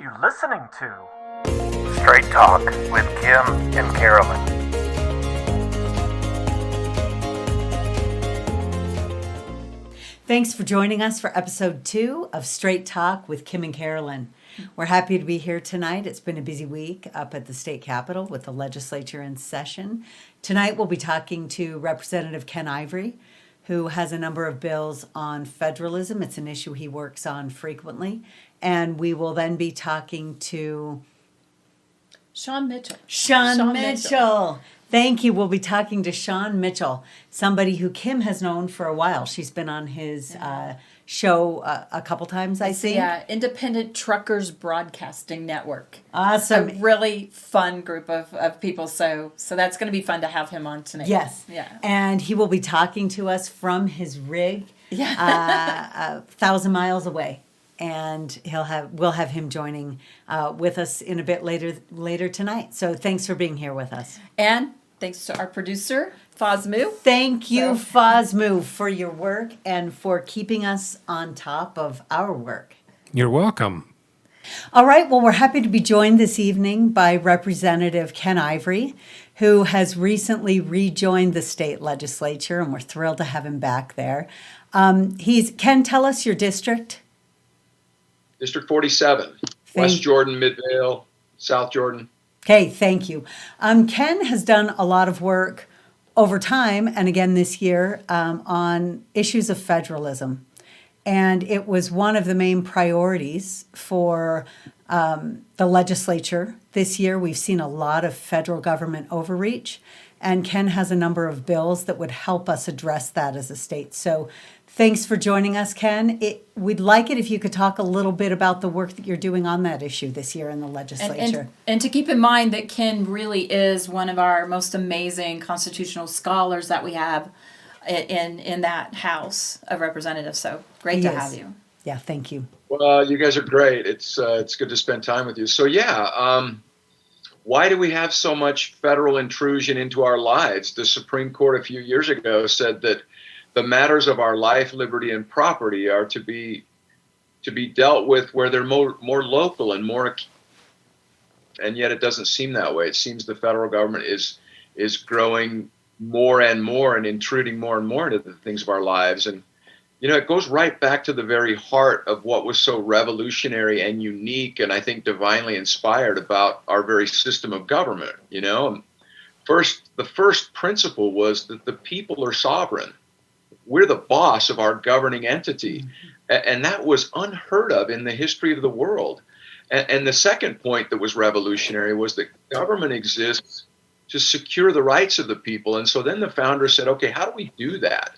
you listening to? Straight Talk with Kim and Carolyn. Thanks for joining us for episode 2 of Straight Talk with Kim and Carolyn. We're happy to be here tonight. It's been a busy week up at the state capitol with the legislature in session. Tonight we'll be talking to Representative Ken Ivory, who has a number of bills on federalism. It's an issue he works on frequently. And we will then be talking to Shawn Mitchell. Shawn Mitchell. Thank you. We'll be talking to Shawn Mitchell, somebody who Kim has known for a while. She's been on his show a couple times, I think. Yeah, Independent Truckers Broadcasting Network. Awesome. A really fun group of people. So that's going to be fun to have him on tonight. Yes. Yeah. And he will be talking to us from his rig, 1,000 miles away. And we'll have him joining with us in a bit later tonight. So thanks for being here with us. And thanks to our producer, Fosmu. Thank you, Fosmu, for your work and for keeping us on top of our work. You're welcome. All right. Well, we're happy to be joined this evening by Representative Ken Ivory, who has recently rejoined the state legislature, and we're thrilled to have him back there. Ken, tell us your district. District 47, West Jordan, Midvale, South Jordan. Okay, thank you. Ken has done a lot of work over time, and again this year, on issues of federalism. And it was one of the main priorities for the legislature this year. We've seen a lot of federal government overreach, and Ken has a number of bills that would help us address that as a state. So thanks for joining us, Ken. We'd like it if you could talk a little bit about the work that you're doing on that issue this year in the legislature. And to keep in mind that Ken really is one of our most amazing constitutional scholars that we have in that House of Representatives. So great to have you. Yeah, thank you. Well, you guys are great. It's good to spend time with you. So why do we have so much federal intrusion into our lives? The Supreme Court a few years ago said that the matters of our life, liberty, and property are to be dealt with where they're more local and more. And yet, it doesn't seem that way. It seems the federal government is growing more and more and intruding more and more into the things of our lives. And it goes right back to the very heart of what was so revolutionary and unique, and I think divinely inspired about our very system of government. The first principle was that the people are sovereign. We're the boss of our governing entity. And that was unheard of in the history of the world. And the second point that was revolutionary was that government exists to secure the rights of the people. And so then the founders said, okay, how do we do that?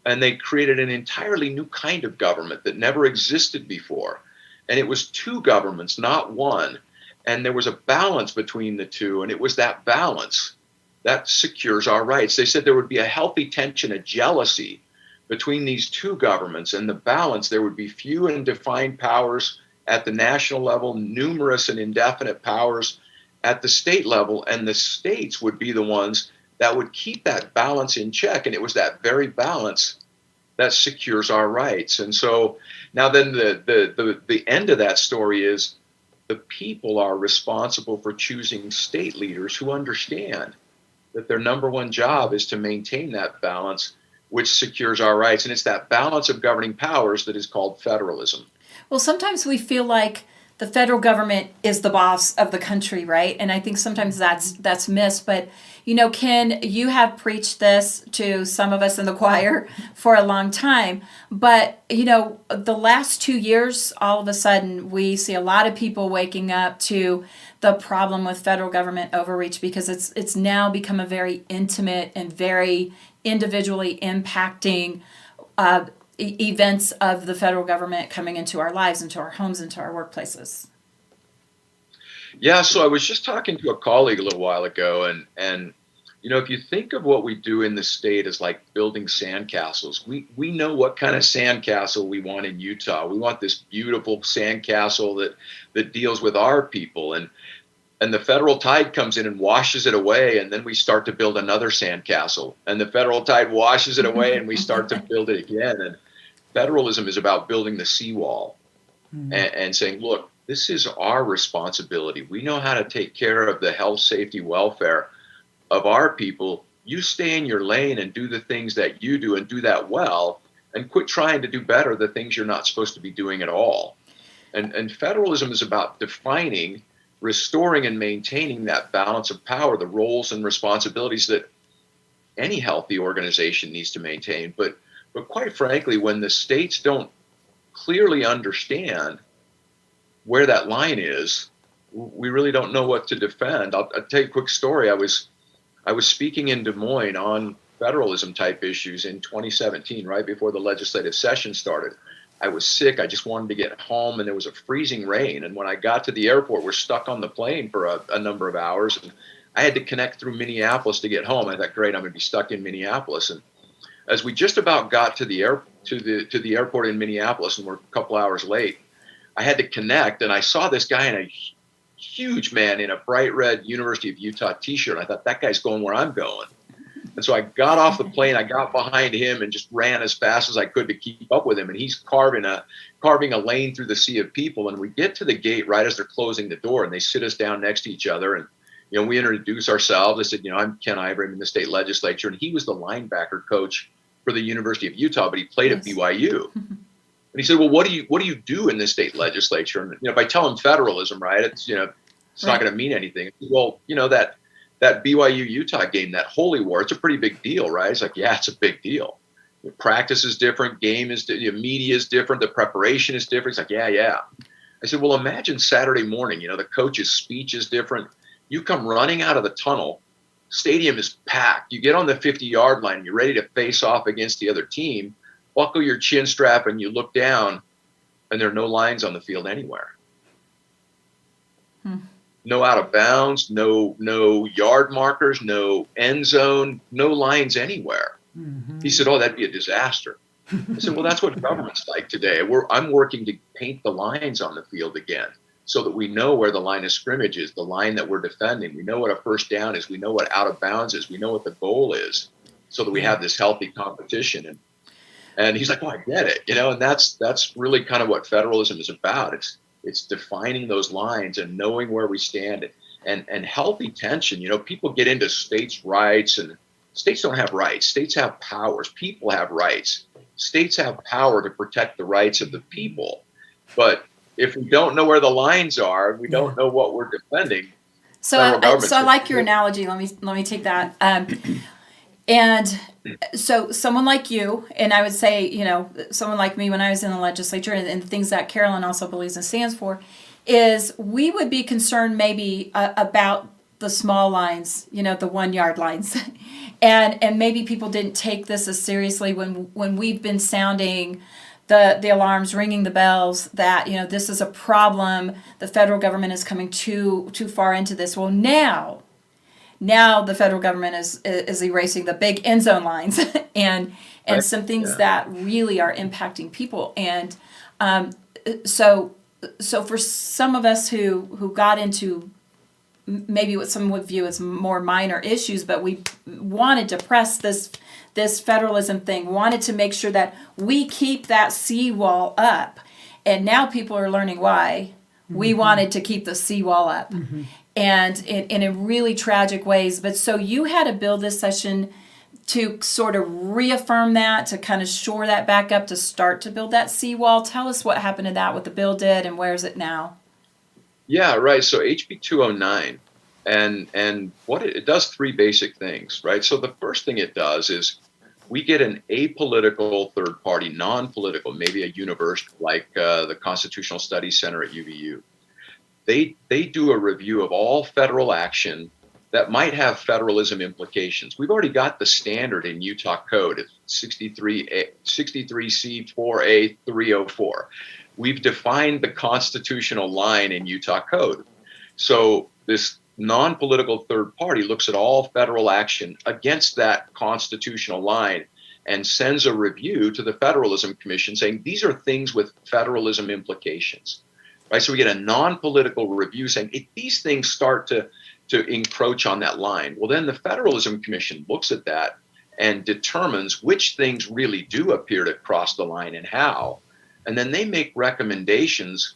And they created an entirely new kind of government that never existed before. And it was two governments, not one. And there was a balance between the two. And it was that balance that secures our rights. They said there would be a healthy tension, a jealousy between these two governments, and the balance, there would be few and defined powers at the national level, numerous and indefinite powers at the state level, and the states would be the ones that would keep that balance in check. And it was that very balance that secures our rights. And so now then the end of that story is the people are responsible for choosing state leaders who understand that their number one job is to maintain that balance, which secures our rights. And it's that balance of governing powers that is called federalism. Well, sometimes we feel like the federal government is the boss of the country, right? And I think sometimes that's missed. But, Ken, you have preached this to some of us in the choir for a long time. But, the last 2 years, all of a sudden, we see a lot of people waking up to the problem with federal government overreach because it's now become a very intimate and very individually impacting events of the federal government coming into our lives, into our homes, into our workplaces. Yeah, so I was just talking to a colleague a little while ago, and if you think of what we do in the state as like building sandcastles, we know what kind of sandcastle we want in Utah. We want this beautiful sandcastle that deals with our people, and the federal tide comes in and washes it away, and then we start to build another sandcastle, and the federal tide washes it away, and we start to build it again. And federalism is about building the seawall and saying, look, this is our responsibility. We know how to take care of the health, safety, welfare of our people. You stay in your lane and do the things that you do and do that well, and quit trying to do better the things you're not supposed to be doing at all. And federalism is about defining, restoring, and maintaining that balance of power, the roles and responsibilities that any healthy organization needs to maintain. But quite frankly, when the states don't clearly understand where that line is, we really don't know what to defend. I'll tell you a quick story. I was speaking in Des Moines on federalism type issues in 2017, right before the legislative session started. I was sick. I just wanted to get home, and there was a freezing rain. And when I got to the airport, we're stuck on the plane for a number of hours, and I had to connect through Minneapolis to get home. I thought, great, I'm going to be stuck in Minneapolis. And as we just about got to the airport in Minneapolis, and we're a couple hours late, I had to connect, and I saw this guy in a huge man in a bright red University of Utah T-shirt. I thought, that guy's going where I'm going. And so I got off the plane, I got behind him and just ran as fast as I could to keep up with him. And he's carving a lane through the sea of people. And we get to the gate right as they're closing the door, and they sit us down next to each other. And, we introduce ourselves. I said, I'm Ken Ivory, I'm in the state legislature. And he was the linebacker coach for the University of Utah, but he played at BYU. And he said, well, what do you do in the state legislature? And, if I tell him federalism, right, it's not going to mean anything. Well, that BYU Utah game, that holy war, it's a pretty big deal, right? It's like, yeah, it's a big deal. The practice is different, game is, media is different, the preparation is different. It's like, yeah. I said, well, imagine Saturday morning, the coach's speech is different. You come running out of the tunnel, stadium is packed. You get on the 50-yard line, you're ready to face off against the other team, buckle your chin strap, and you look down, and there are no lines on the field anywhere. No out of bounds, no yard markers, no end zone, no lines anywhere. Mm-hmm. He said, oh, that'd be a disaster. I said, well, that's what government's like today. I'm working to paint the lines on the field again so that we know where the line of scrimmage is, the line that we're defending. We know what a first down is. We know what out of bounds is. We know what the goal is, so that we have this healthy competition. And he's like, oh, I get it. And that's really kind of what federalism is about. It's defining those lines and knowing where we stand, and healthy tension. People get into states' rights, and states don't have rights. States have powers. People have rights. States have power to protect the rights of the people. But if we don't know where the lines are, we don't know what we're defending. So I like your analogy. Let me take that. And so someone like you, and I would say, someone like me when I was in the legislature, and the things that Carolyn also believes and stands for, is we would be concerned maybe about the small lines, the 1 yard lines. and maybe people didn't take this as seriously when we've been sounding the alarms, ringing the bells that, this is a problem. The federal government is coming too far into this. Well, now the federal government is erasing the big end zone lines and some things that really are impacting people. And so for some of us who got into maybe what some would view as more minor issues, but we wanted to press this federalism thing, wanted to make sure that we keep that seawall up. And now people are learning why we wanted to keep the seawall up. Mm-hmm. And in really tragic ways. But so you had to build this session to sort of reaffirm that, to kind of shore that back up, to start to build that seawall. Tell us what happened to that, what the bill did, and where is it now? Yeah, right. So HB 209, and what it does three basic things, right? So the first thing it does is we get an apolitical third party, non-political, maybe a university like the Constitutional Studies Center at UVU. They do a review of all federal action that might have federalism implications. We've already got the standard in Utah Code. It's 63C4A 304. We've defined the constitutional line in Utah Code. So this non-political third party looks at all federal action against that constitutional line and sends a review to the Federalism Commission saying these are things with federalism implications. Right, so we get a non-political review saying if these things start to encroach on that line, well, then the Federalism Commission looks at that and determines which things really do appear to cross the line and how. And then they make recommendations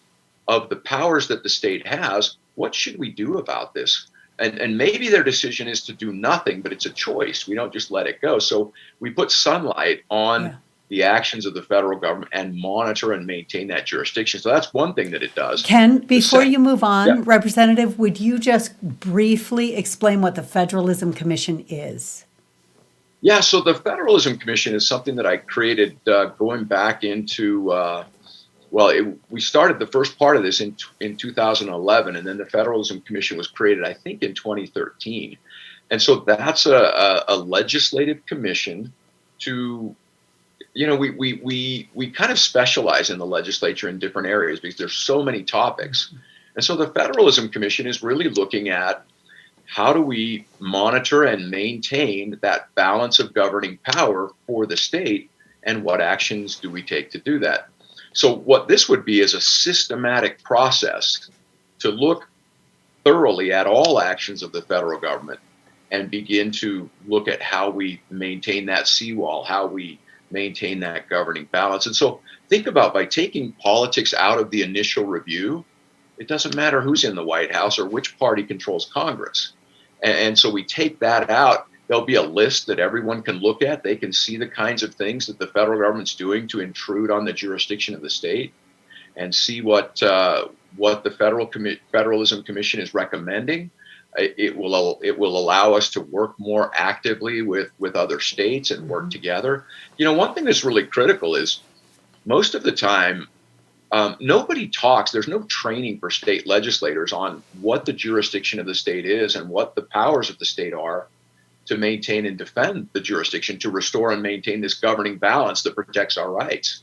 of the powers that the state has, what should we do about this? And maybe their decision is to do nothing, but it's a choice. We don't just let it go. So we put sunlight on the actions of the federal government and monitor and maintain that jurisdiction. So that's one thing that it does. Ken, before you move on, Yeah. Representative, would you just briefly explain what the Federalism Commission is? Yeah, so the Federalism Commission is something that I created going back into, we started the first part of this in 2011, and then the Federalism Commission was created, I think, in 2013. And so that's a legislative commission to, we kind of specialize in the legislature in different areas because there's so many topics. And so the Federalism Commission is really looking at how do we monitor and maintain that balance of governing power for the state, and what actions do we take to do that? So what this would be is a systematic process to look thoroughly at all actions of the federal government and begin to look at how we maintain that seawall, how we maintain that governing balance. And so think about, by taking politics out of the initial review, it doesn't matter who's in the White House or which party controls Congress. And so we take that out. There'll be a list that everyone can look at. They can see the kinds of things that the federal government's doing to intrude on the jurisdiction of the state, and see what the Federalism Commission is recommending. It will allow us to work more actively with other states and work together. One thing that's really critical is most of the time, nobody talks. There's no training for state legislators on what the jurisdiction of the state is and what the powers of the state are to maintain and defend the jurisdiction, to restore and maintain this governing balance that protects our rights.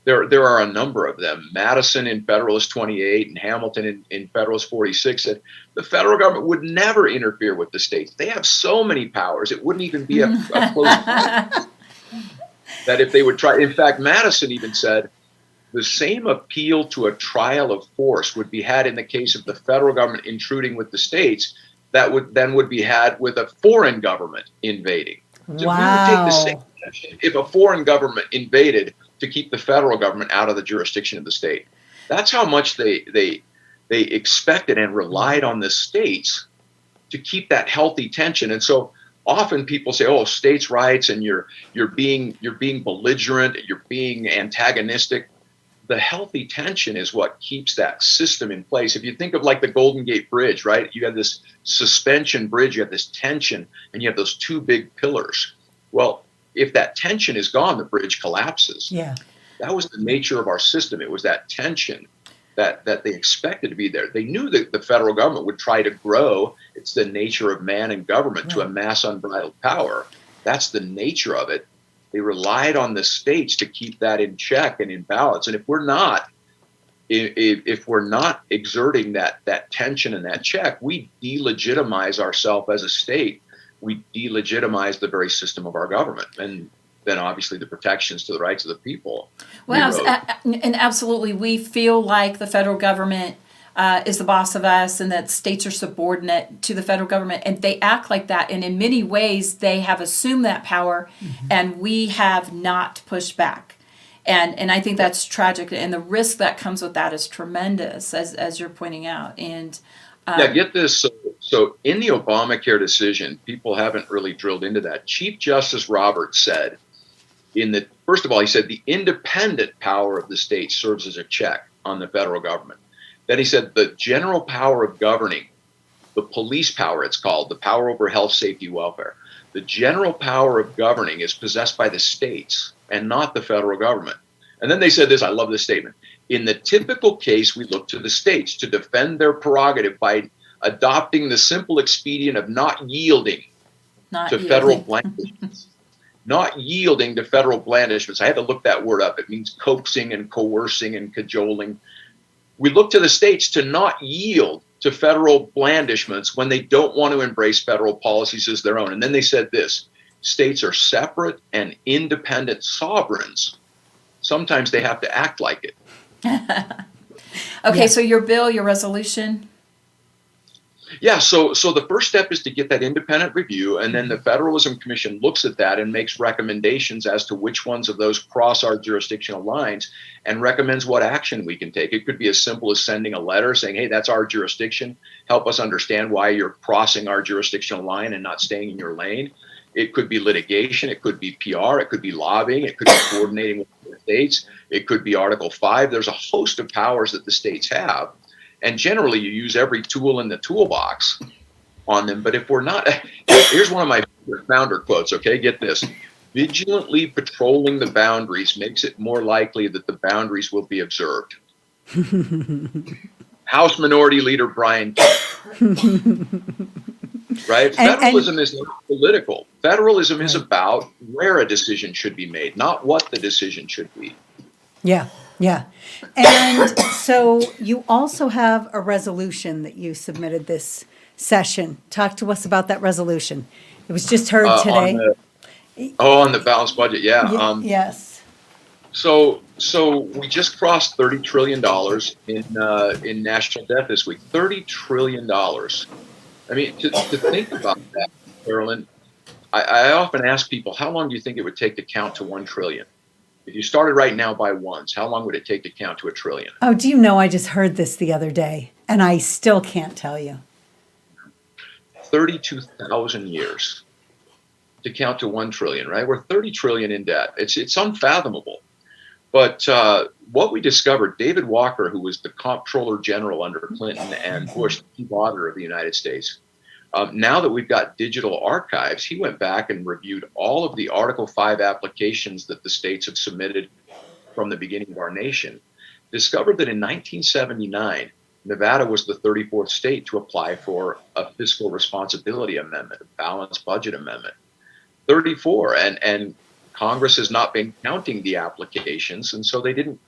There are a number of them. Madison in Federalist 28 and Hamilton in Federalist 46 said the federal government would never interfere with the states. They have so many powers, it wouldn't even be a close that if they would try. In fact, Madison even said the same appeal to a trial of force would be had in the case of the federal government intruding with the states that would be had with a foreign government invading. So we would take the same action if a foreign government invaded to keep the federal government out of the jurisdiction of the state. That's how much they expected and relied on the states to keep that healthy tension. And so often people say, "Oh, states' rights," and you're being belligerent, you're being antagonistic. The healthy tension is what keeps that system in place. If you think of like the Golden Gate Bridge, right? You have this suspension bridge, you have this tension, and you have those two big pillars. Well, if that tension is gone, the bridge collapses. Yeah. That was the nature of our system. It was that tension that they expected to be there. They knew that the federal government would try to grow. It's the nature of man and government to amass unbridled power. That's the nature of it. They relied on the states to keep that in check and in balance. And if we're not exerting that tension and that check, we delegitimize ourselves as a state. We delegitimize the very system of our government, and then obviously the protections to the rights of the people. Well, and absolutely, we feel like the federal government is the boss of us, and that states are subordinate to the federal government, and they act like that. And in many ways, they have assumed that power, and we have not pushed back. And I think that's tragic, and the risk that comes with that is tremendous, as you're pointing out. And get this. So in the Obamacare decision, people haven't really drilled into that. Chief Justice Roberts said, first of all, he said the independent power of the state serves as a check on the federal government. Then he said the general power of governing, the police power it's called, the power over health, safety, welfare, the general power of governing is possessed by the states and not the federal government. And then they said this, I love this statement. In the typical case, we look to the states to defend their prerogative by adopting the simple expedient of not yielding to federal blandishments. Not yielding to federal blandishments. I had to look that word up. It means coaxing and coercing and cajoling. We look to the states to not yield to federal blandishments when they don't want to embrace federal policies as their own. And then they said this, states are separate and independent sovereigns. Sometimes they have to act like it. Okay, so your bill, your resolution? Yeah, so the first step is to get that independent review, and then the Federalism Commission looks at that and makes recommendations as to which ones of those cross our jurisdictional lines and recommends what action we can take. It could be as simple as sending a letter saying, hey, that's our jurisdiction. Help us understand why you're crossing our jurisdictional line and not staying in your lane. It could be litigation. It could be PR. It could be lobbying. It could be coordinating with the states. It could be Article 5. There's a host of powers that the states have. And generally, you use every tool in the toolbox on them. But if we're not, here's one of my favorite founder quotes, okay? Get this. Vigilantly patrolling the boundaries makes it more likely that the boundaries will be observed. House Minority Leader Brian Kemp. Right? Federalism is not political. Federalism is about where a decision should be made, not what the decision should be. Yeah, yeah. And so you also have a resolution that you submitted this session. Talk to us about that resolution. It was just heard today. On the balanced budget, yeah. Yes. So we just crossed $30 trillion in national debt this week. $30 trillion. I mean, to think about that, Carolyn, I often ask people, how long do you think it would take to count to 1 trillion? If you started right now by ones, how long would it take to count to 1 trillion? Oh, do you know, I just heard this the other day, and I still can't tell you. 32,000 years to count to 1 trillion, right? We're 30 trillion in debt. It's unfathomable. But what we discovered, David Walker, who was the Comptroller General under Clinton and Bush, the chief auditor of the United States, now that we've got digital archives, he went back and reviewed all of the Article 5 applications that the states have submitted from the beginning of our nation, discovered that in 1979, Nevada was the 34th state to apply for a fiscal responsibility amendment, a balanced budget amendment. 34, and Congress has not been counting the applications, and so they didn't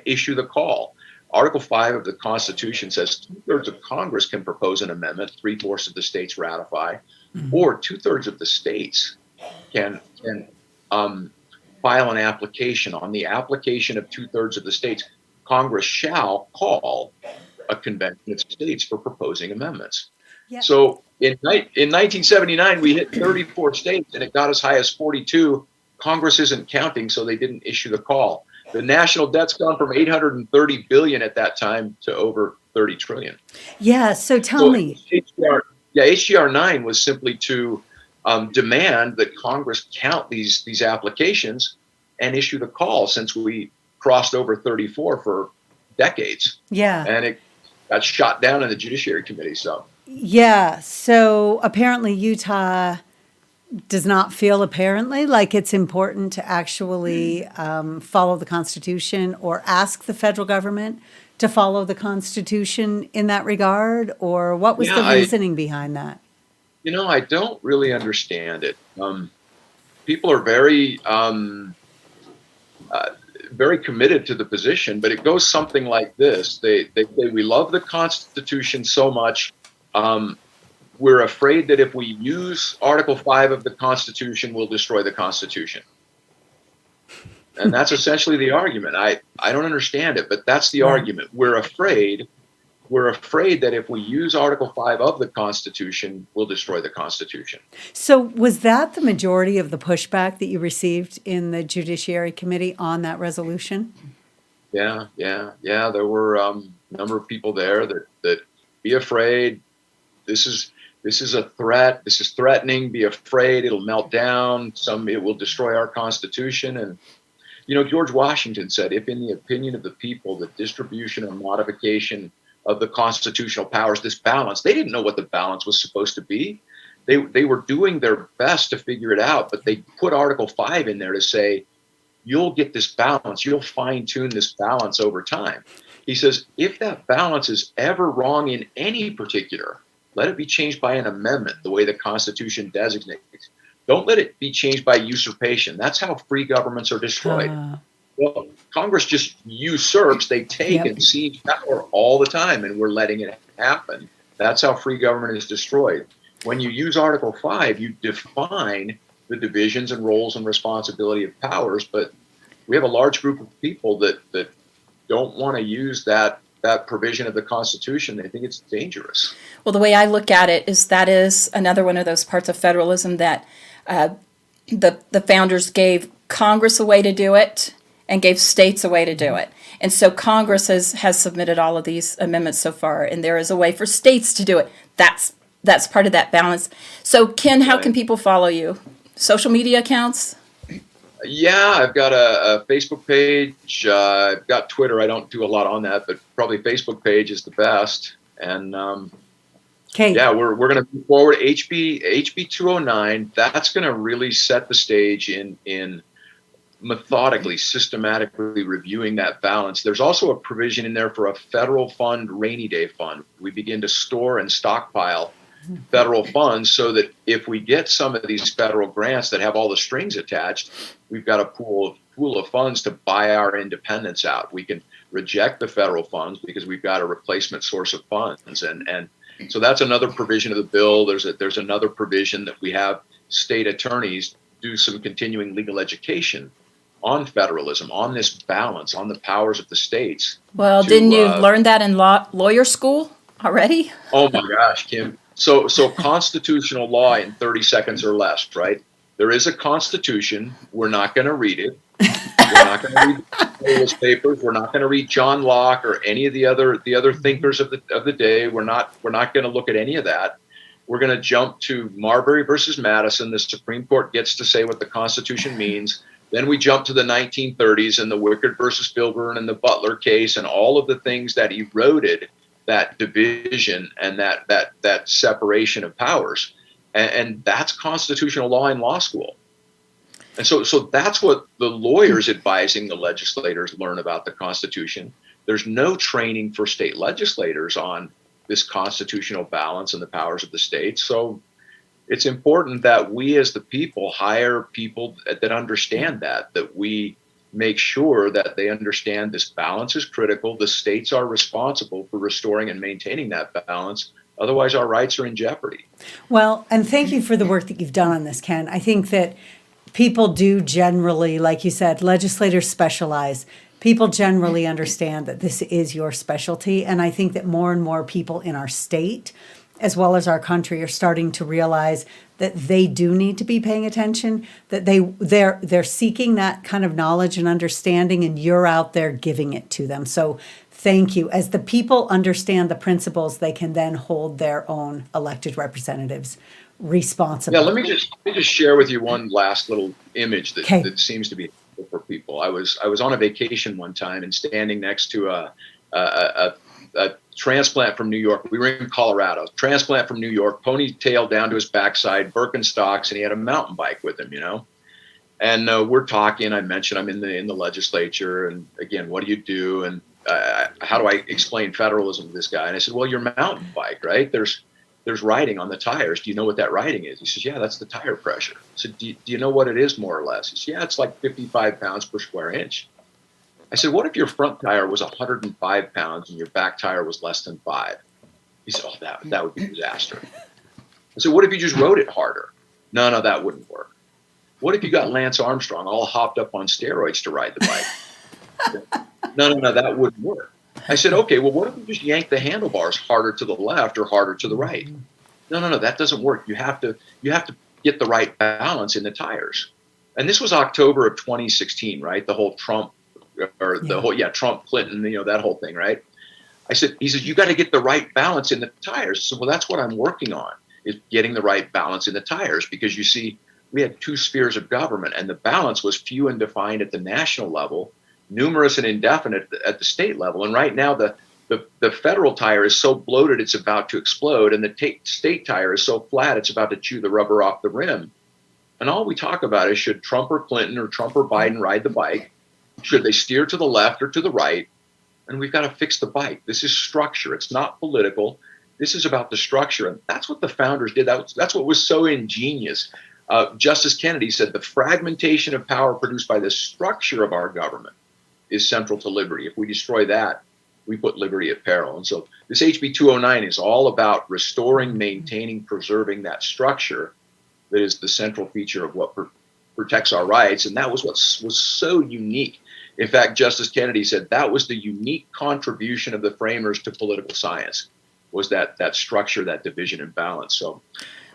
issue the call. Article 5 of the Constitution says 2/3 of Congress can propose an amendment, 3/4 of the states ratify, or 2/3 of the states can file an application. On the application of 2/3 of the states, Congress shall call a convention of states for proposing amendments. Yeah. So in 1979, we hit 34 states, and it got as high as 42. Congress isn't counting, so they didn't issue the call. The national debt's gone from $830 billion at that time to over 30 trillion. Yeah. So tell me. HGR 9 was simply to demand that Congress count these applications and issue the call, since we crossed over 34 for decades. Yeah. And it got shot down in the Judiciary Committee. So. Yeah. So apparently Utah does not feel like it's important to actually follow the Constitution, or ask the federal government to follow the Constitution in that regard? Or what was the reasoning behind that? I don't really understand it. People are very, very committed to the position, but it goes something like this. They say, we love the Constitution so much. We're afraid that if we use Article 5 of the Constitution, we'll destroy the Constitution. And that's essentially the argument. I don't understand it, but that's the argument. We're afraid that if we use Article 5 of the Constitution, we'll destroy the Constitution. So was that the majority of the pushback that you received in the Judiciary Committee on that resolution? Yeah. There were a number of people there that be afraid. This is a threat. This is threatening. Be afraid. It'll melt down. It will destroy our Constitution. And, George Washington said, if in the opinion of the people, the distribution or modification of the constitutional powers, this balance, they didn't know what the balance was supposed to be. They were doing their best to figure it out, but they put Article 5 in there to say, you'll get this balance. You'll fine tune this balance over time. He says, if that balance is ever wrong in any particular, let it be changed by an amendment, the way the Constitution designates. Don't let it be changed by usurpation. That's how free governments are destroyed. Well, Congress just usurps. They take and seize power all the time, and we're letting it happen. That's how free government is destroyed. When you use Article 5, you define the divisions and roles and responsibility of powers, but we have a large group of people that don't want to use that that provision of the Constitution, they think it's dangerous. Well, the way I look at it is that is another one of those parts of federalism that the founders gave Congress a way to do it and gave states a way to do it. And so Congress has submitted all of these amendments so far, and there is a way for states to do it. That's part of that balance. So, Ken, how can people follow you? Social media accounts? Yeah, I've got a Facebook page. I've got Twitter. I don't do a lot on that, but probably Facebook page is the best. And yeah, we're going to move forward. HB 209. That's going to really set the stage in methodically, systematically reviewing that balance. There's also a provision in there for a federal fund, rainy day fund. We begin to store and stockpile federal funds so that if we get some of these federal grants that have all the strings attached, we've got a pool of funds to buy our independence out. We can reject the federal funds because we've got a replacement source of funds. And so that's another provision of the bill. There's another provision that we have state attorneys do some continuing legal education on federalism, on this balance, on the powers of the states. Well, didn't you learn that in lawyer school already? Oh my gosh, Kim. So constitutional law in 30 seconds or less, right? There is a constitution. We're not going to read it. We're not going to read those papers. We're not going to read John Locke or any of the other thinkers of the day. We're not going to look at any of that. We're going to jump to Marbury versus Madison. The Supreme Court gets to say what the Constitution means. Then we jump to the 1930s and the Wickard versus Filburn and the Butler case and all of the things that eroded that division and that separation of powers. And that's constitutional law in law school. And so that's what the lawyers advising the legislators learn about the Constitution. There's no training for state legislators on this constitutional balance and the powers of the states. So it's important that we as the people hire people that understand that we make sure that they understand this balance is critical. The states are responsible for restoring and maintaining that balance. Otherwise, our rights are in jeopardy. Well, and thank you for the work that you've done on this, Ken. I think that people do generally, like you said, legislators specialize. People generally understand that this is your specialty. And I think that more and more people in our state, as well as our country, are starting to realize that they do need to be paying attention, that they're seeking that kind of knowledge and understanding, and you're out there giving it to them. So thank you. As the people understand the principles, they can then hold their own elected representatives responsible. Yeah, let me just share with you one last little image that seems to be helpful for people. I was on a vacation one time and standing next to a transplant from New York. We were in Colorado. Transplant from New York, ponytail down to his backside, Birkenstocks, and he had a mountain bike with him, And we're talking. I mentioned I'm in the legislature, and again, what do you do? And how do I explain federalism to this guy? And I said, well, your mountain bike, right? There's writing on the tires. Do you know what that writing is? He says, yeah, that's the tire pressure. I said, do you know what it is more or less? He says, yeah, it's like 55 pounds per square inch. I said, what if your front tire was 105 pounds and your back tire was less than 5? He said, oh, that would be a disaster. I said, what if you just rode it harder? No, that wouldn't work. What if you got Lance Armstrong all hopped up on steroids to ride the bike? No, that wouldn't work. I said, okay, well, what if you just yank the handlebars harder to the left or harder to the right? No, that doesn't work. You have to get the right balance in the tires. And this was October of 2016, right? The whole Trump Clinton, that whole thing, right? He says, you got to get the right balance in the tires. So, well, that's what I'm working on, is getting the right balance in the tires, because you see, we had two spheres of government and the balance was few and defined at the national level, numerous and indefinite at the state level. And right now, the federal tire is so bloated, it's about to explode. And the state tire is so flat, it's about to chew the rubber off the rim. And all we talk about is, should Trump or Clinton or Trump or Biden ride the bike? Should they steer to the left or to the right? And we've got to fix the bike. This is structure. It's not political. This is about the structure. And that's what the founders did. That's what was so ingenious. Justice Kennedy said the fragmentation of power produced by the structure of our government is central to liberty. If we destroy that, we put liberty at peril. And so this HB 209 is all about restoring, maintaining, preserving that structure that is the central feature of what protects our rights. And that was what was so unique. In fact, Justice Kennedy said that was the unique contribution of the framers to political science, was that structure, that division and balance. So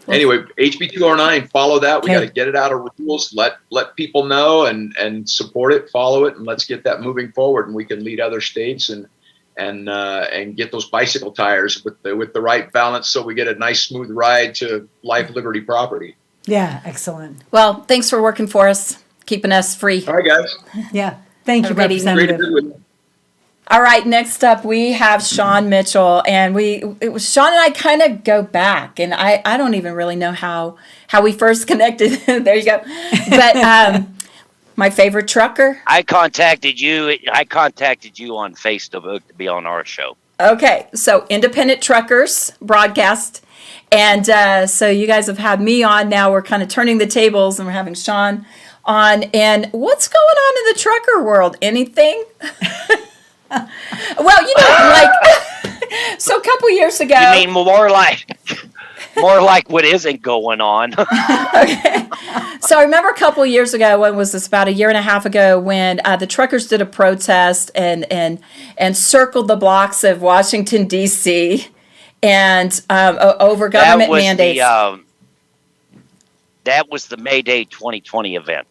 anyway, HB 209, follow that. We got to get it out of rules, let people know and support it, follow it, and let's get that moving forward. And we can lead other states and get those bicycle tires with the right balance, so we get a nice smooth ride to life, liberty, property. Yeah, excellent. Well, thanks for working for us, keeping us free. All right, guys. Yeah, thank you, Everybody- Representative. Great to be with you. All right, next up we have Shawn Mitchell, and Shawn and I kind of go back, and I don't even really know how we first connected. There you go. But my favorite trucker. I contacted you on Facebook to be on our show. Okay, so Independent Truckers broadcast, and so you guys have had me on. Now we're kind of turning the tables, and we're having Shawn on. And what's going on in the trucker world? Anything? Well, so a couple years ago. You mean more like what isn't going on? Okay. So I remember a couple of years ago, when was this, about a year and a half ago, when the truckers did a protest and circled the blocks of Washington, D.C. and over government mandates. That was the May Day 2020 event.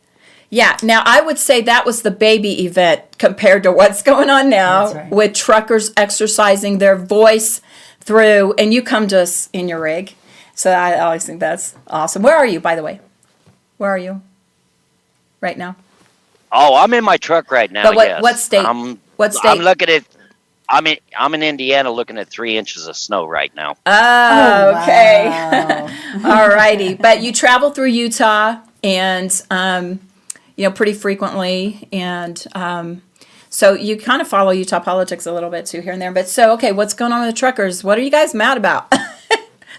Yeah. Now, I would say that was the baby event compared to what's going on now. That's right. With truckers exercising their voice through, and you come to us in your rig. So I always think that's awesome. Where are you, by the way? Where are you right now? Oh, I'm in my truck right now. But what, yes. what state? What state? I'm looking at. I'm in Indiana, looking at 3 inches of snow right now. Oh, okay. Wow. All righty. But you travel through Utah and, pretty frequently. And so you kind of follow Utah politics a little bit too, here and there. But so, okay, what's going on with the truckers? What are you guys mad about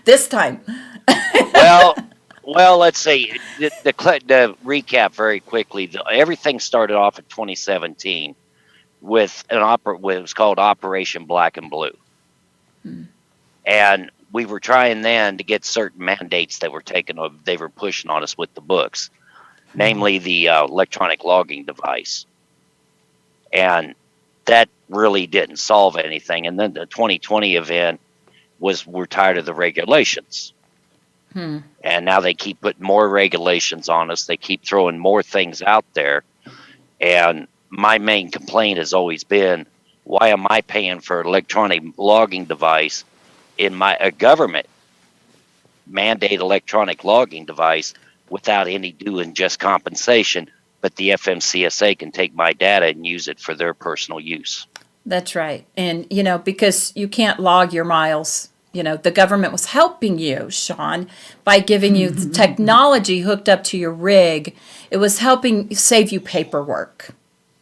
this time? Well, let's see. The recap very quickly. Everything started off in 2017 with what was called Operation Black and Blue. And we were trying then to get certain mandates that they were pushing on us with the books, namely the electronic logging device. And that really didn't solve anything. And then the 2020 event was, we're tired of the regulations. And now they keep putting more regulations on us. They keep throwing more things out there. And my main complaint has always been, why am I paying for an electronic logging device in a government mandate electronic logging device without any due and just compensation, but the FMCSA can take my data and use it for their personal use? That's right. And, because you can't log your miles. The government was helping you, Shawn, by giving you the technology hooked up to your rig. It was helping save you paperwork,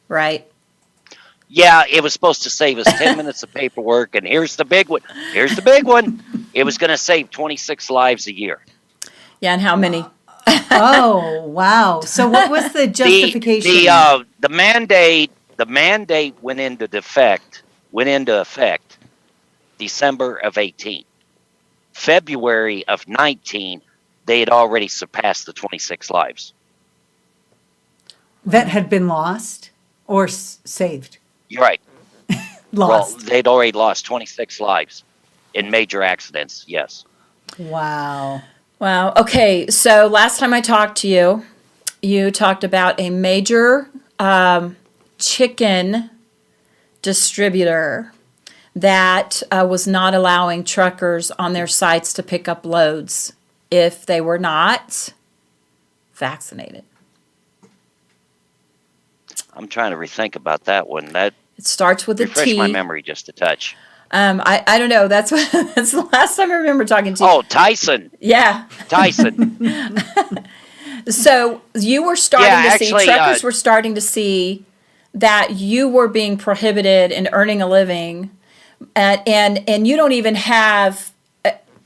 right? Yeah, it was supposed to save us 10 minutes of paperwork. And here's the big one. It was going to save 26 lives a year. Yeah, and how many? Oh, wow. So what was the justification? The mandate went into effect December of 18. February of 19, they had already surpassed the 26 lives. That had been lost or saved? You're right. Lost. Well, they'd already lost 26 lives in major accidents, yes. Wow. Wow. Okay, so last time I talked to you, you talked about a major chicken distributor that was not allowing truckers on their sites to pick up loads if they were not vaccinated. I'm trying to rethink about that one. That It starts with a refresh T. my memory just a touch. I don't know. That's the last time I remember talking to you. Oh, Tyson. Yeah. Tyson. So you were starting Yeah, to see, actually, truckers were starting to see that you were being prohibited in earning a living, and you don't even have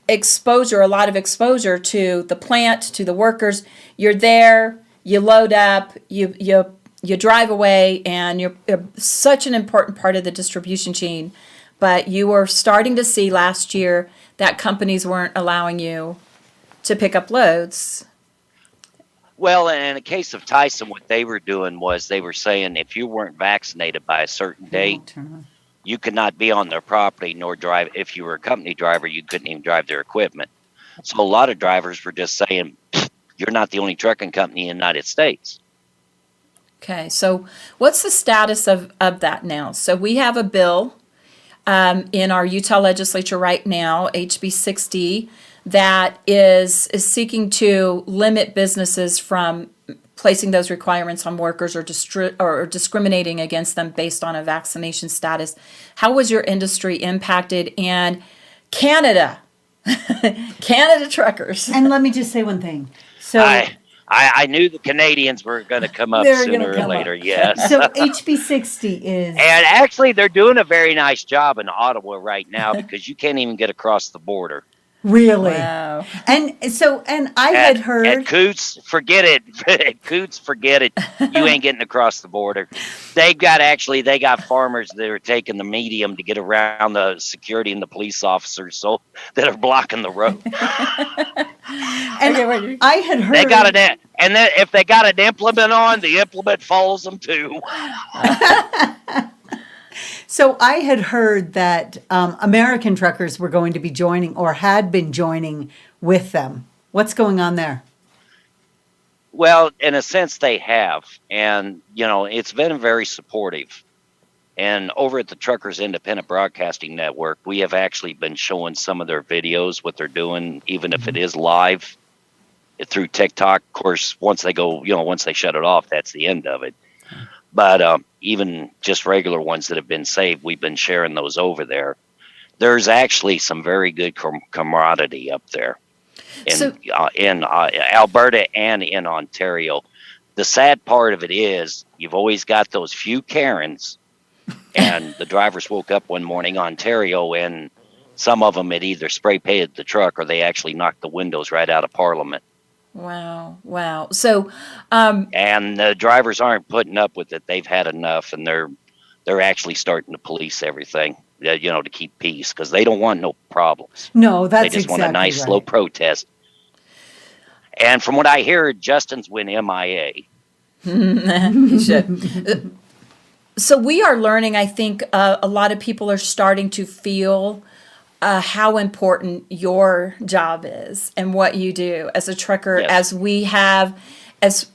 exposure, a lot of exposure to the plant, to the workers. You're there, you load up, you drive away, and you're such an important part of the distribution chain. But you were starting to see last year that companies weren't allowing you to pick up loads. Well, in the case of Tyson, what they were doing was they were saying if you weren't vaccinated by a certain date, you could not be on their property nor drive. If you were a company driver, you couldn't even drive their equipment. So a lot of drivers were just saying, you're not the only trucking company in the United States. Okay, so what's the status of that now? So we have a bill in our Utah legislature right now, HB 60, that is seeking to limit businesses from placing those requirements on workers or discriminating against them based on a vaccination status. How was your industry impacted? And Canada, Canada truckers. And let me just say one thing. So I knew the Canadians were going to come up sooner or later. Yes. So HB 60 is. And actually, they're doing a very nice job in Ottawa right now because you can't even get across the border. Really? Wow. And I had heard. At Coots, forget it. At Coots, forget it. You ain't getting across the border. They got farmers that are taking the medium to get around the security and the police officers that are blocking the road. And I had heard. They got and then if they got an implement on, the implement follows them too. So I had heard that American truckers were going to be joining or had been joining with them. What's going on there? Well, in a sense, they have. And, it's been very supportive. And over at the Truckers Independent Broadcasting Network, we have actually been showing some of their videos, what they're doing, even if it is live through TikTok. Of course, once they shut it off, that's the end of it. But even just regular ones that have been saved, we've been sharing those over there. There's actually some very good camaraderie up there in Alberta and in Ontario. The sad part of it is you've always got those few Karens, and the drivers woke up one morning in Ontario, and some of them had either spray painted the truck or they actually knocked the windows right out of Parliament. Wow. So, and the drivers aren't putting up with it. They've had enough, and they're actually starting to police everything, to keep peace because they don't want no problems. No, that's exactly They just want a nice, right. slow protest. And from what I hear, Justin's went MIA. He should. So we are learning, I think a lot of people are starting to feel how important your job is and what you do as a trucker. Yes. As we have, as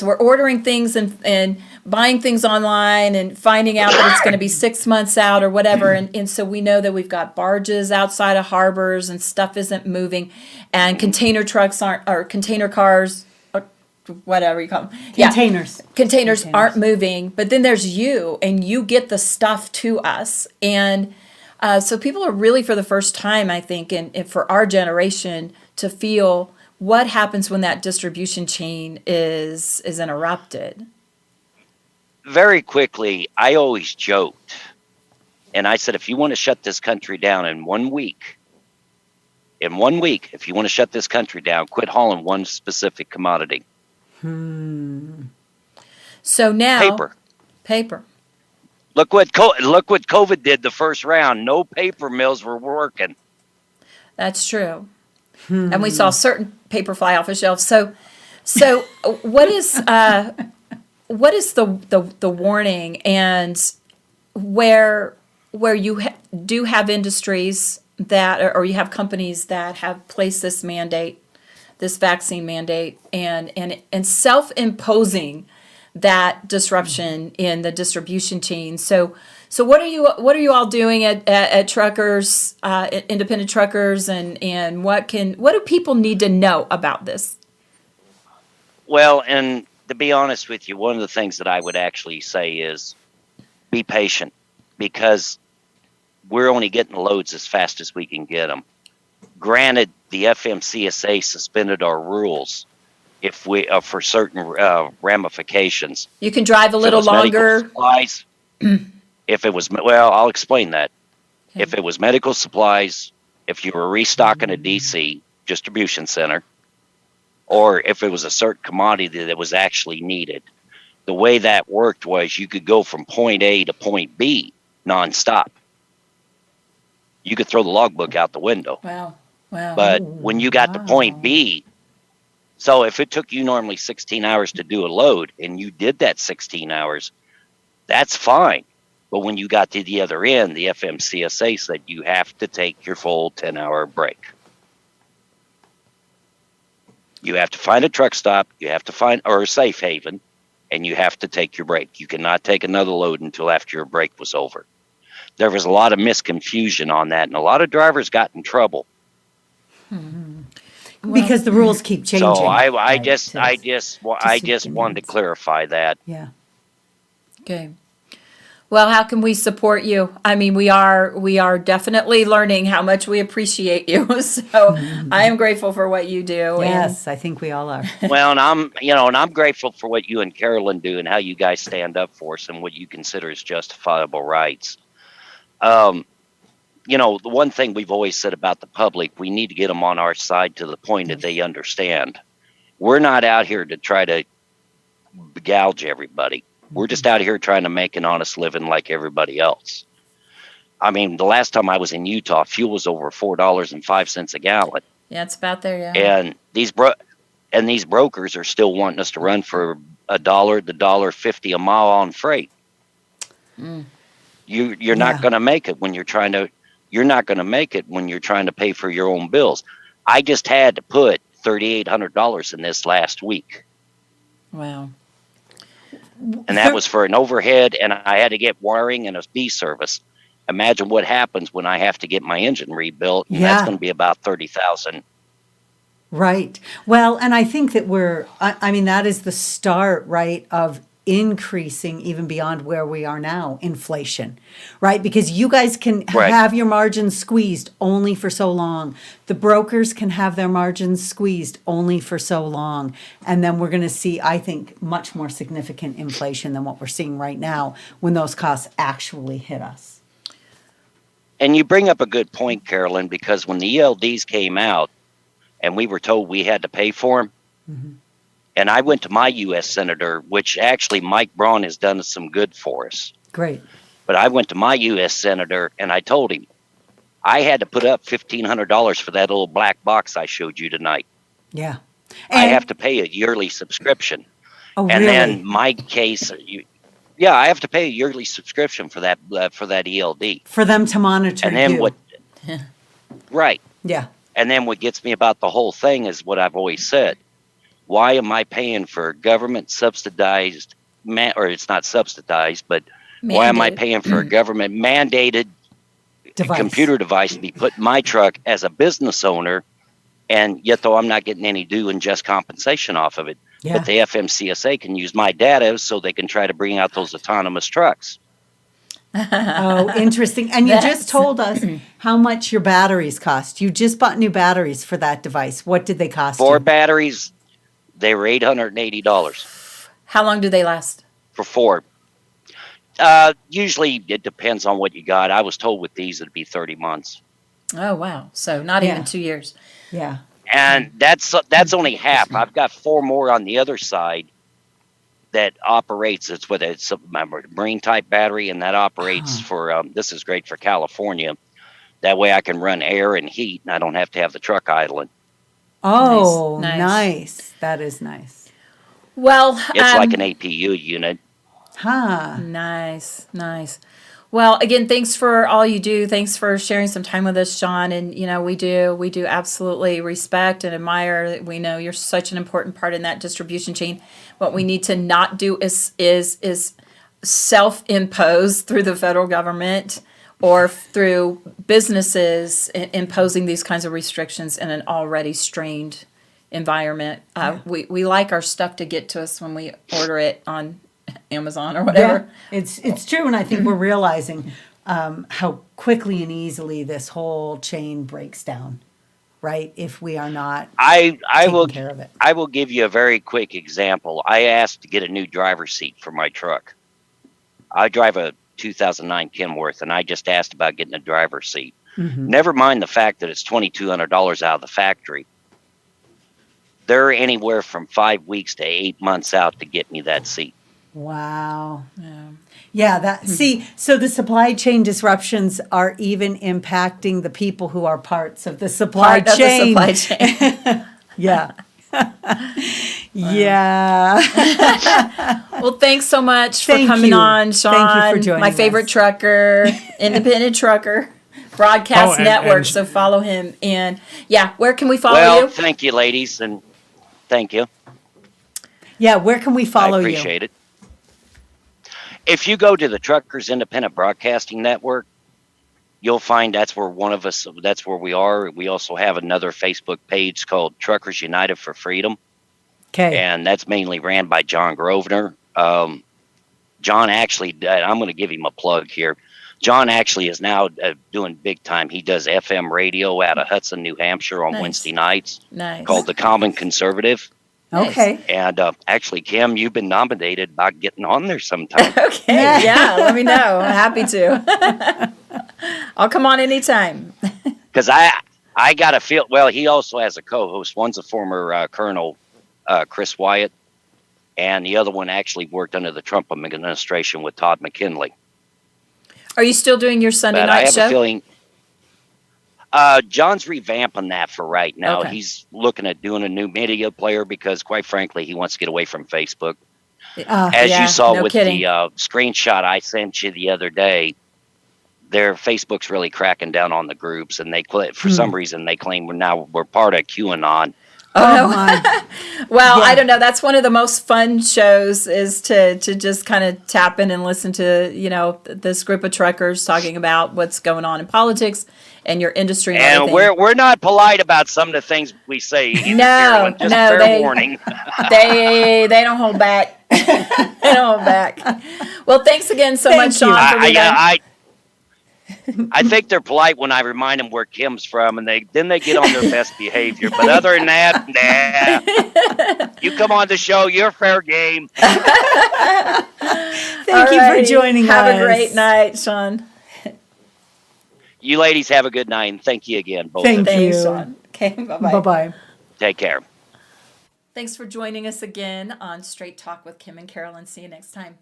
we're ordering things and buying things online and finding out that it's going to be 6 months out or whatever. And so we know that we've got barges outside of harbors and stuff isn't moving, and container trucks or container cars, or whatever you call them. Containers aren't moving, but then there's you, and you get the stuff to us. And so people are really, for the first time, I think, and for our generation, to feel what happens when that distribution chain is interrupted. Very quickly, I always joked, and I said, if you want to shut this country down in 1 week, if you want to shut this country down, quit hauling one specific commodity. So now, paper. Look what COVID did the first round. No paper mills were working. That's true. And we saw certain paper fly off the shelves. So what is the warning, and where you do have industries that, or you have companies that have placed this mandate, this vaccine mandate, and self-imposing that disruption in the distribution chain. So what are you all doing at truckers, independent truckers, and what do people need to know about this? Well, and to be honest with you, one of the things that I would actually say is be patient, because we're only getting loads as fast as we can get them. Granted, the FMCSA suspended our rules if we for certain ramifications. You can drive a little longer. Supplies, if it was, I'll explain that. Okay. If it was medical supplies, if you were restocking a DC distribution center, or if it was a certain commodity that was actually needed, the way that worked was you could go from point A to point B nonstop. You could throw the logbook out the window. Wow. But when you got to point B, So if it took you normally 16 hours to do a load and you did that 16 hours, that's fine. But when you got to the other end, the FMCSA said you have to take your full 10-hour break. You have to find a truck stop, you have to find, or a safe haven, and you have to take your break. You cannot take another load until after your break was over. There was a lot of misconfusion on that, and a lot of drivers got in trouble. Because the rules keep changing. So I right, just suit wanted to needs. clarify that. Yeah. Okay. Well, how can we support you? I mean, we are definitely learning how much we appreciate you. So I am grateful for what you do. Yes, I think we all are. Well, and I'm grateful for what you and Carolyn do and how you guys stand up for us and what you consider as justifiable rights. The one thing we've always said about the public, we need to get them on our side to the point that they understand. We're not out here to try to gouge everybody. We're just out here trying to make an honest living like everybody else. I mean, the last time I was in Utah, fuel was over $4.05 a gallon. Yeah, it's about there, yeah. And these brokers are still wanting us to run for $1 to $1.50 a mile on freight. You're not going to make it when you're trying to. You're not going to make it when you're trying to pay for your own bills. I just had to put $3,800 in this last week. Wow. And that was for an overhead, and I had to get wiring and a B service. Imagine what happens when I have to get my engine rebuilt, and that's going to be about $30,000. Right. Well, and I think that I mean, that is the start, right, of increasing even beyond where we are now, inflation, right? Because you guys can have your margins squeezed only for so long. The brokers can have their margins squeezed only for so long. And then we're going to see, I think, much more significant inflation than what we're seeing right now when those costs actually hit us. And you bring up a good point, Carolyn, because when the ELDs came out and we were told we had to pay for them, and I went to my U.S. Senator, which actually Mike Braun has done some good for us. Great. But I went to my U.S. Senator and I told him I had to put up $1,500 for that little black box I showed you tonight. Yeah. I have to pay a yearly subscription. Oh, and really? then my case, I have to pay a yearly subscription for that ELD. For them to monitor And then you. Right. Yeah. And then what gets me about the whole thing is what I've always said. Why am I paying for government subsidized, or it's not subsidized, but why am I paying for a government mandated computer device to be put in my truck as a business owner, and yet though I'm not getting any due and just compensation off of it? Yeah. But the FMCSA can use my data so they can try to bring out those autonomous trucks. Oh, interesting. And you just told us how much your batteries cost. You just bought new batteries for that device. What did they cost 4 you? batteries, they were $880 How long do they last? for 4. Usually it depends on what you got. I was told with these it'd be 30 months. Oh, wow. So not even 2 years. Yeah. And that's only half. I've got 4 more on the other side that operates. It's a marine type battery, and that operates for. This is great for California. That way, I can run air and heat, and I don't have to have the truck idling. Oh, Nice. Nice. That is nice. Well, It's like an APU unit. Huh. Nice. Well, again, thanks for all you do. Thanks for sharing some time with us, Shawn. And we do absolutely respect and admire. We know you're such an important part in that distribution chain. What we need to not do is self-impose through the federal government or through businesses imposing these kinds of restrictions in an already strained environment. We like our stuff to get to us when we order it on Amazon or whatever. Yeah, it's true, and I think we're realizing how quickly and easily this whole chain breaks down, right? If we are not taking care of it. I will give you a very quick example. I asked to get a new driver's seat for my truck. I drive a 2009 Kenworth, and I just asked about getting a driver's seat. Never mind the fact that it's $2,200 out of the factory. They're anywhere from 5 weeks to 8 months out to get me that seat. Wow. Yeah, so the supply chain disruptions are even impacting the people who are parts of the supply chain. The supply chain. Yeah. Yeah. Well, thanks so much for Thank coming you. on, Shawn. Thank you for joining my favorite us. trucker, independent trucker, broadcast Oh, network. and So follow him. And yeah, where can we follow Well, you? thank you, ladies, and thank you. Yeah, where can we follow I you? appreciate it. If you go to the Truckers Independent Broadcasting Network, you'll find that's where that's where we are. We also have another Facebook page called Truckers United for Freedom, Okay. and that's mainly ran by John Grosvenor. John actually, I'm going to give him a plug here. John actually is now doing big time. He does FM radio out of Hudson, New Hampshire on Nice. Wednesday nights Nice. called The Common Conservative. Okay. And actually, Kim, you've been nominated by getting on there sometime. Okay. Yeah. Let me know. I'm happy to. I'll come on anytime. Because I got to feel, well, he also has a co-host. One's a former Colonel Chris Wyatt, and the other one actually worked under the Trump administration with Todd McKinley. Are you still doing your Sunday But I night have show? a feeling John's revamping that for right now. Okay. He's looking at doing a new media player because, quite frankly, he wants to get away from Facebook. As Yeah, you saw no with kidding. the screenshot I sent you the other day, their Facebook's really cracking down on the groups, and for some reason they claim we're part of QAnon. Oh my. Well, Yeah. I don't know. That's one of the most fun shows is to just kind of tap in and listen to, this group of truckers talking about what's going on in politics and your industry and And everything. we're not polite about some of the things we say either, No, Carolyn. Just no, fair warning. They don't hold back. They don't hold back. Well, thanks again so Thank much, you. Shawn, for being on. I think they're polite when I remind them where Kim's from, and they get on their best behavior. But other than that, nah. You come on the show, you're fair game. Thank you for Alrighty. joining us. Have a great night, Shawn. You ladies have a good night, and thank you again, both Thank of you. Thanks, you. Shawn. Okay, bye-bye. Bye-bye. Take care. Thanks for joining us again on Straight Talk with Kim and Carolyn. See you next time.